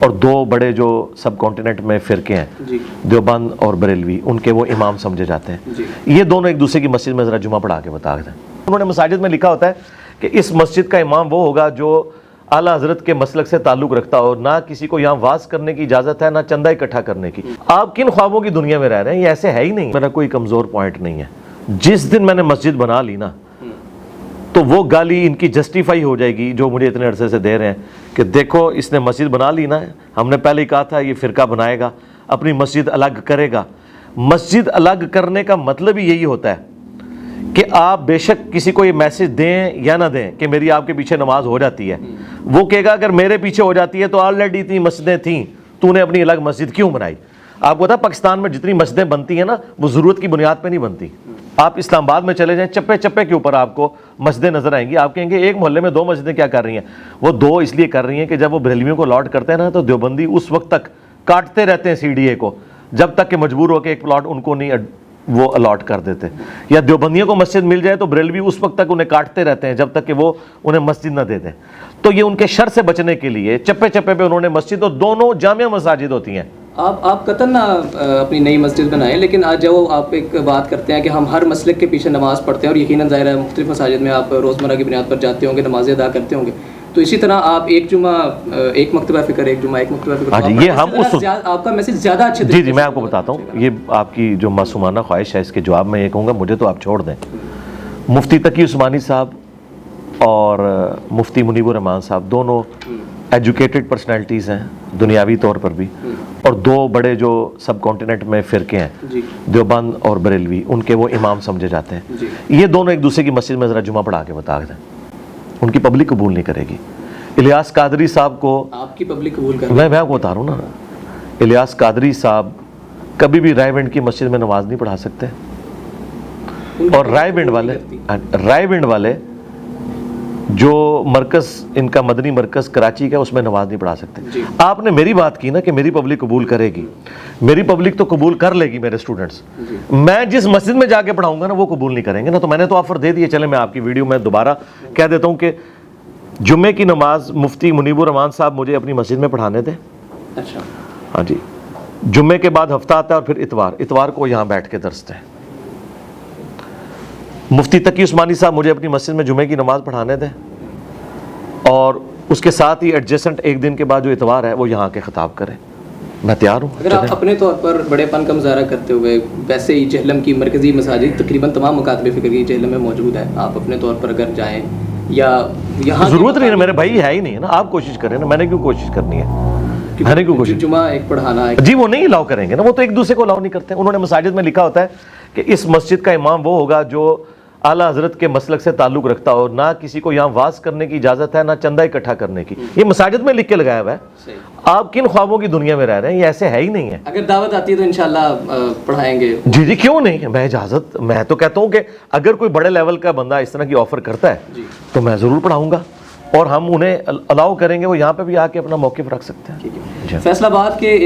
اور دو بڑے جو سب کانٹیننٹ میں فرقے ہیں دیوبند اور بریلوی، ان کے وہ امام سمجھے جاتے ہیں. یہ دونوں ایک دوسرے کی مسجد میں ذرا جمعہ پڑھا کے بتا دیں. انہوں نے مساجد میں لکھا ہوتا ہے کہ اس مسجد کا امام وہ ہوگا جو اعلیٰ حضرت کے مسلک سے تعلق رکھتا ہو، نہ کسی کو یہاں واز کرنے کی اجازت ہے، نہ چندہ اکٹھا کرنے کی. آپ کن خوابوں کی دنیا میں رہ رہے ہیں؟ یہ ایسے ہے ہی نہیں. میرا کوئی کمزور پوائنٹ نہیں ہے. جس دن میں نے مسجد بنا لی نا تو وہ گالی ان کی جسٹیفائی ہو جائے گی جو مجھے اتنے عرصے سے دے رہے ہیں کہ دیکھو اس نے مسجد بنا لی نا، ہم نے پہلے ہی کہا تھا یہ فرقہ بنائے گا، اپنی مسجد الگ کرے گا. مسجد الگ کرنے کا مطلب ہی یہی ہوتا ہے کہ آپ بے شک کسی کو یہ میسج دیں یا نہ دیں کہ میری آپ کے پیچھے نماز ہو جاتی ہے، وہ کہے گا اگر میرے پیچھے ہو جاتی ہے تو آلریڈی اتنی مسجدیں تھیں، تو نے اپنی الگ مسجد کیوں بنائی؟ آپ کو پتا پاکستان میں جتنی مسجدیں بنتی ہیں نا وہ ضرورت کی بنیاد پہ نہیں بنتی. آپ اسلام آباد میں چلے جائیں، چپے چپے کے اوپر آپ کو مسجدیں نظر آئیں گی. آپ کہیں گے ایک محلے میں 2 مسجدیں کیا کر رہی ہیں؟ وہ 2 اس لیے کر رہی ہیں کہ جب وہ بریلویوں کو الاٹ کرتے ہیں نا تو دیوبندی اس وقت تک کاٹتے رہتے ہیں سی ڈی اے کو جب تک کہ مجبور ہو کے ایک پلاٹ ان کو نہیں وہ الاٹ کر دیتے. یا دیوبندیوں کو مسجد مل جائے تو بریلوی اس وقت تک انہیں کاٹتے رہتے ہیں جب تک کہ وہ انہیں مسجد نہ دے دیں. تو یہ ان کے شر سے بچنے کے لیے چپے چپے پہ انہوں نے مسجد، اور دونوں جامع مساجد ہوتی ہیں. آپ قطن نہ اپنی نئی مسجد بنائیں، لیکن آج جب آپ ایک بات کرتے ہیں کہ ہم ہر مسلک کے پیچھے نماز پڑھتے ہیں، اور یقیناً ظاہر ہے مختلف مساجد میں آپ روزمرہ کی بنیاد پر جاتے ہوں گے، نمازیں ادا کرتے ہوں گے، تو اسی طرح آپ ایک جمعہ ایک مکتبہ فکر، ایک جمعہ ایک مکتبہ فکر، یہ ہم آپ کا میسج زیادہ اچھے. جی میں آپ کو بتاتا ہوں. یہ آپ کی جو معصومانہ خواہش ہے اس کے جواب میں یہ کہوں گا مجھے تو آپ چھوڑ دیں. مفتی تقی عثمانی صاحب اور مفتی منیب الرحمان صاحب دونوں ایجوکیٹڈ پرسنالٹیز ہیں دنیاوی طور پر بھی، اور 2 بڑے جو سب کانٹیننٹ میں فرقے ہیں دیوبند اور بریلوی، ان کے وہ امام سمجھے جاتے ہیں. یہ دونوں ایک دوسرے کی مسجد میں ذرا جمعہ پڑھا کے بتا دیں. ان کی پبلک قبول نہیں کرے گی. الیاس قادری صاحب کو آپ کی پبلک قبول کر، میں آپ کو بتا رہا ہوں نا، الیاس قادری صاحب کبھی بھی رائے ونڈ کی مسجد میں نماز نہیں پڑھا سکتے، اور رائے ونڈ والے جو مرکز ان کا مدنی مرکز کراچی کا اس میں نماز نہیں پڑھا سکتے. آپ نے میری بات کی نا کہ میری پبلک قبول کرے گی، میری پبلک تو قبول کر لے گی میرے اسٹوڈنٹس. میں جس مسجد میں جا کے پڑھاؤں گا نا وہ قبول نہیں کریں گے نا. تو میں نے تو آفر دے دیے. چلے میں آپ کی ویڈیو میں دوبارہ کہہ دیتا ہوں کہ جمعے کی نماز مفتی منیب الرحمان صاحب مجھے اپنی مسجد میں پڑھانے دیں. اچھا ہاں جی. جمعے کے بعد ہفتہ آتا ہے اور پھر اتوار کو یہاں بیٹھ کے درس دیں. مفتی تقی عثمانی صاحب مجھے اپنی مسجد میں جمعے کی نماز پڑھانے دیں، اور اس کے ساتھ ہی ایڈجسٹنٹ ایک دن کے بعد جو اتوار ہے وہ یہاں کے خطاب کریں. میں تیار ہوں. اگر آپ اپنے طور پر بڑے پن کا مظاہرہ کرتے ہوئے، ویسے ہی جہلم کی مرکزی مساجد تقریباً تمام مکاتب فکر کی جہلم میں موجود ہے، آپ اپنے طور پر اگر جائیں یا یہاں ضرورت نہیں ہے، میرے بھائی ہے ہی نہیں ہے نا. آپ کوشش کریں نا، میں نے کیوں کوشش کرنی ہے؟ میں نے کیوں کوشش؟ جمعہ ایک پڑھانا ہے جی وہ نہیں الاؤ کریں گے نا، وہ تو ایک دوسرے کو الاؤ نہیں کرتے. انہوں نے مساجد میں لکھا ہوتا ہے کہ اس مسجد کا امام وہ ہوگا جو اعلیٰ حضرت کے مسلک سے تعلق رکھتا ہو، نہ کسی کو یہاں واز کرنے کی اجازت ہے، نہ چندہ اکٹھا کرنے کی. یہ مساجد میں لکھ کے لگایا ہوا ہے. آپ کن خوابوں کی دنیا میں رہ رہے ہیں؟ یہ ایسے ہے ہی نہیں ہے. اگر دعوت آتی ہے تو انشاءاللہ پڑھائیں گے. جی کیوں نہیں. میں تو کہتا ہوں کہ اگر کوئی بڑے لیول کا بندہ اس طرح کی آفر کرتا ہے تو میں ضرور پڑھاؤں گا، اور ہم انہیں الاؤ کریں گے، وہ یہاں پہ بھی آ کے اپنا موقف رکھ سکتے ہیں. فیصل آباد کے